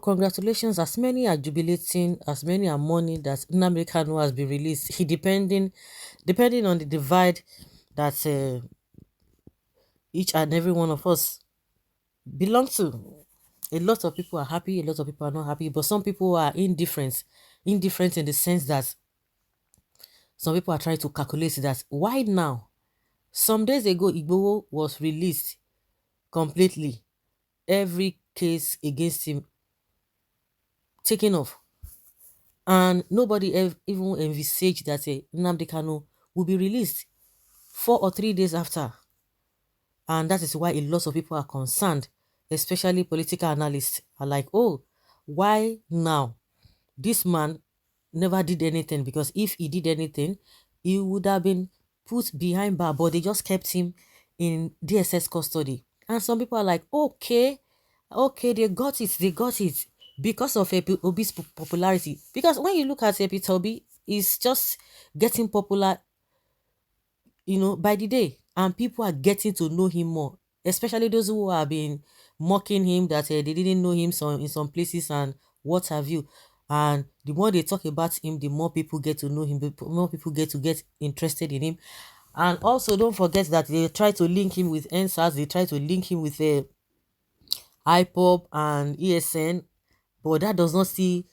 congratulations. As many are jubilating, as many are mourning that Nnamdi Kanu has been released. He depending on the divide that each and every one of us belong to. A lot of people are happy, a lot of people are not happy, but some people are indifferent. Indifferent in the sense that some people are trying to calculate that why now? Some days ago, Igboho was released completely. Every case against him taken off. And nobody even envisaged that Nnamdi Kanu will be released 4 or 3 days after. And that is why a lot of people are concerned, especially political analysts are like, oh, why now? This man never did anything, because if he did anything, he would have been put behind bar, but they just kept him in DSS custody. And some people are like, okay, they got it because of Obi's popularity. Because when you look at Peter Obi, he's just getting popular, by the day, and people are getting to know him more, especially those who have been mocking him that they didn't know him in some places and what have you. And the more they talk about him, the more people get to know him, the more people get interested in him. And also, don't forget that they try to link him with NSAS, they try to link him with IPOP and ESN, but that does not see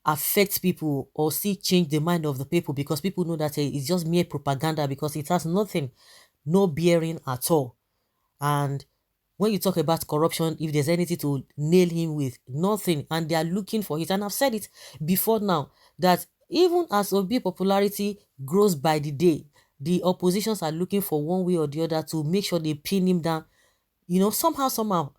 affect people or see change the mind of the people, because people know that it's just mere propaganda, because it has no bearing at all. And when you talk about corruption, if there's anything to nail him with, nothing, and they are looking for it. And I've said it before now that even as Obi popularity grows by the day, the oppositions are looking for one way or the other to make sure they pin him down, somehow,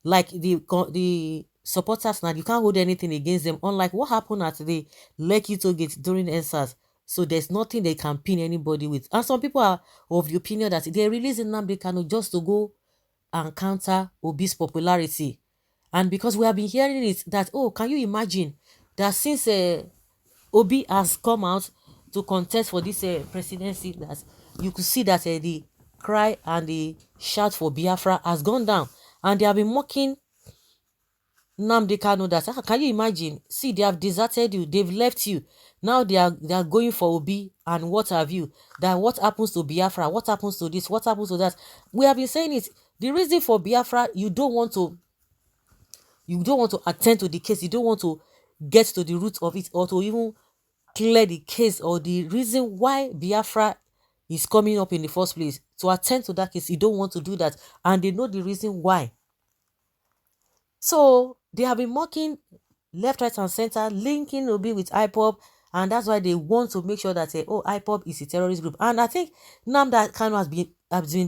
like the supporters now, you can't hold anything against them, unlike what happened at the Lekki toll gate during NSAS. So there's nothing they can pin anybody with. And some people are of the opinion that they're releasing Nnamdi Kanu just to go and counter Obi's popularity. And because we have been hearing it that, oh, can you imagine that since Obi has come out to contest for this presidency, that you could see that the cry and the shout for Biafra has gone down, and they have been mocking Nnamdi Kanu that, can you imagine? See, they have deserted you, they've left you. Now they are going for Obi and what have you. That what happens to Biafra? What happens to this? What happens to that? We have been saying it. The reason for Biafra, you don't want to attend to the case. You don't want to get to the root of it, or to even clear the case, or the reason why Biafra is coming up in the first place. To attend to that case, you don't want to do that, and they know the reason why. So they have been mocking left, right, and center, linking Obi with IPOP, and that's why they want to make sure that IPOP is a terrorist group. And I think Nnamdi Kanu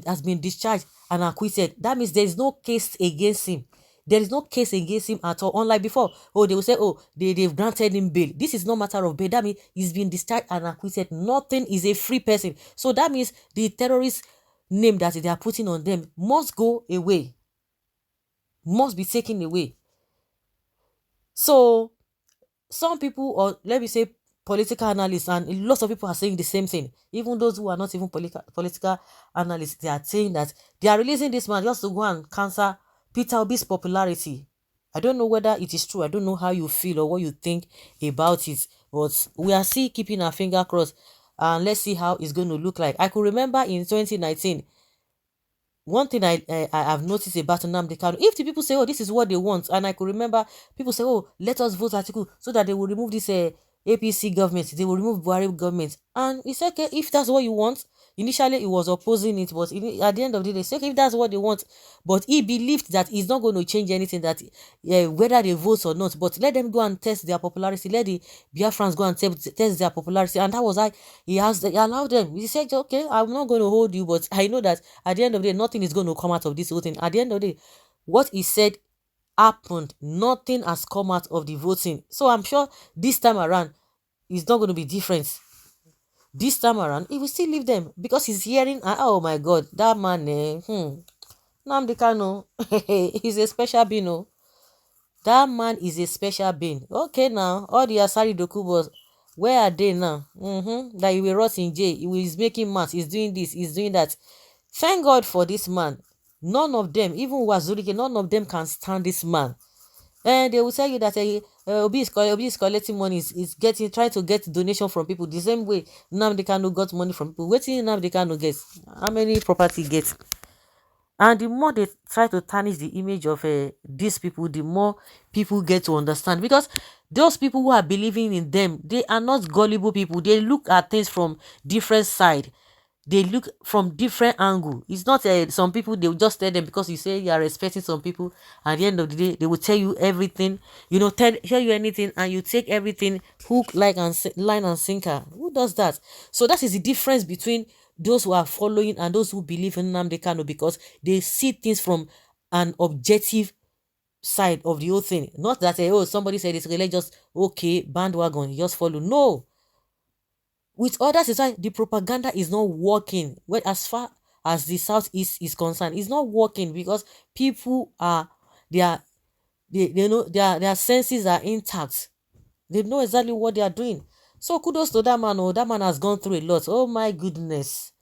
has been discharged and acquitted. That means there is no case against him. There is no case against him at all. Unlike before, they will say, they've granted him bail. This is no matter of bail. That means he's been discharged and acquitted. Nothing is a free person. So that means the terrorist name that they are putting on them must go away, must be taken away. So some people, or let me say political analysts, and lots of people are saying the same thing. Even those who are not even political analysts, they are saying that they are releasing this man just to go and counter Peter Obi's popularity. I don't know whether it is true. I don't know how you feel or what you think about it, but we are still keeping our finger crossed, and let's see how it's going to look like. I could remember in 2019, one thing I have noticed about Nnamdi Kanu, if the people say, this is what they want, and I could remember people say, let us vote article so that they will remove this APC government, they will remove Buhari government. And he said, okay, if that's what you want. Initially, he was opposing it, but at the end of the day, they said, okay, if that's what they want. But he believed that it's not going to change anything, that whether they vote or not, but let them go and test their popularity. Let the Biafrans go and test their popularity. And that was why he allowed them. He said, okay, I'm not going to hold you, but I know that at the end of the day, nothing is going to come out of this whole thing. At the end of the day, what he said happened. Nothing has come out of the voting. So I'm sure this time around, it's not going to be different. This time around, he will still leave them, because he's hearing, oh my God, that man, Nnamdi Kanu, he's a special being, oh. That man is a special being. Okay, now, all the Asari Dokubos, where are they now? That he will rot in jail, he is making maths, he's doing this, he's doing that. Thank God for this man. None of them, even Wazurike, none of them can stand this man. And they will tell you that Obi is collecting money, is getting, trying to get donation from people the same way Nnamdi Kanu got money from people. Wetin Nnamdi Kanu gets? How many property he gets? And the more they try to tarnish the image of these people, the more people get to understand. Because those people who are believing in them, they are not gullible people. They look at things from different side. They look from different angle. It's not some people, they will just tell them because you say you are respecting some people. At the end of the day, they will tell you everything. Tell you anything, and you take everything hook, line and sinker. Who does that? So that is the difference between those who are following and those who believe in Nnamdi Kanu, because they see things from an objective side of the whole thing. Not that oh, somebody said this, okay, let's just okay, bandwagon, you just follow. No. With others, it's like the propaganda is not working. Well, as far as the Southeast is concerned, it's not working because people are they know their senses are intact. They know exactly what they are doing. So kudos to that man. Oh, that man has gone through a lot. Oh my goodness.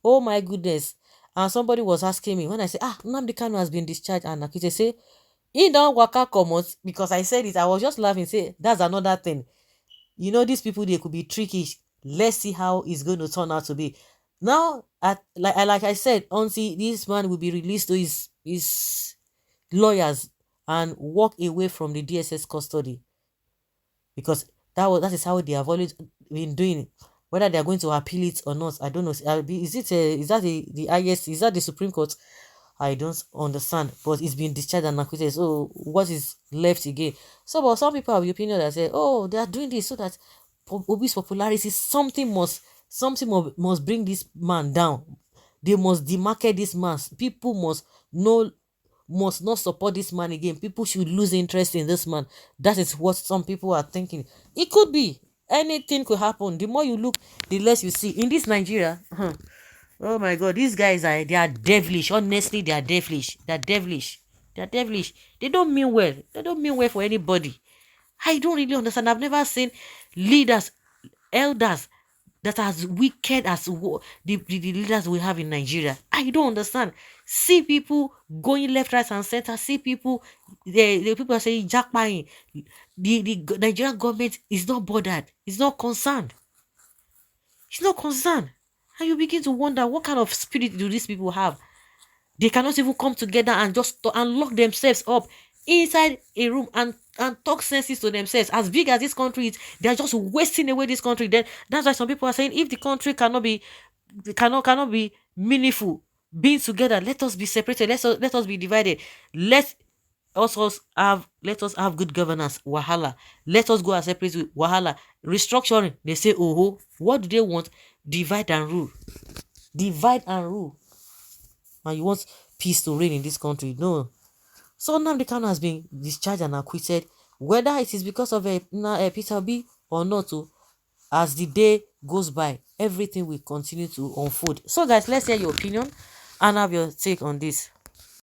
Oh my goodness. And somebody was asking me when I said, Nnamdi Kanu has been discharged and acquitted. Say, he don't waka comot, because I said it. I was just laughing. Say, that's another thing. These people, they could be tricky. Let's see how it's going to turn out to be. Now, like I said, until this man will be released to his lawyers and walk away from the DSS custody, because that is how they have always been doing it. Whether they are going to appeal it or not, I don't know. Is that the highest? Is that the Supreme Court? I don't understand. But it's been discharged and acquitted. So what is left again? So, but some people have the opinion that say, oh, they are doing this so that Obi's popularity, something must bring this man down. They must demarket this man. People must not support this man again. People should lose interest in this man. That is what some people are thinking. It could be. Anything could happen. The more you look, the less you see. In this Nigeria, oh my God, these guys they are devilish. Honestly, they are devilish. They are devilish. They are devilish. They don't mean well. They don't mean well for anybody. I don't really understand. I've never seen leaders, elders that as wicked as the leaders we have in Nigeria. I don't understand. See people going left, right, and center. See people, the people are saying jackpine. The Nigerian government is not bothered. It's not concerned. It's not concerned. And you begin to wonder, what kind of spirit do these people have? They cannot even come together and just and lock themselves up inside a room and talk senses to themselves. As big as this country is, they are just wasting away this country. Then that's why some people are saying, if the country cannot be meaningful, being together, let us be separated. Let us be divided. Let us have good governance. Wahala. Let us go our separate with wahala. Restructuring. They say, oh, what do they want? Divide and rule. Divide and rule. And you want peace to reign in this country? No. So Nnamdi Kanu has been discharged and acquitted, whether it is because of Peter B or not. As the day goes by, everything will continue to unfold. So guys, let's hear your opinion and have your take on this.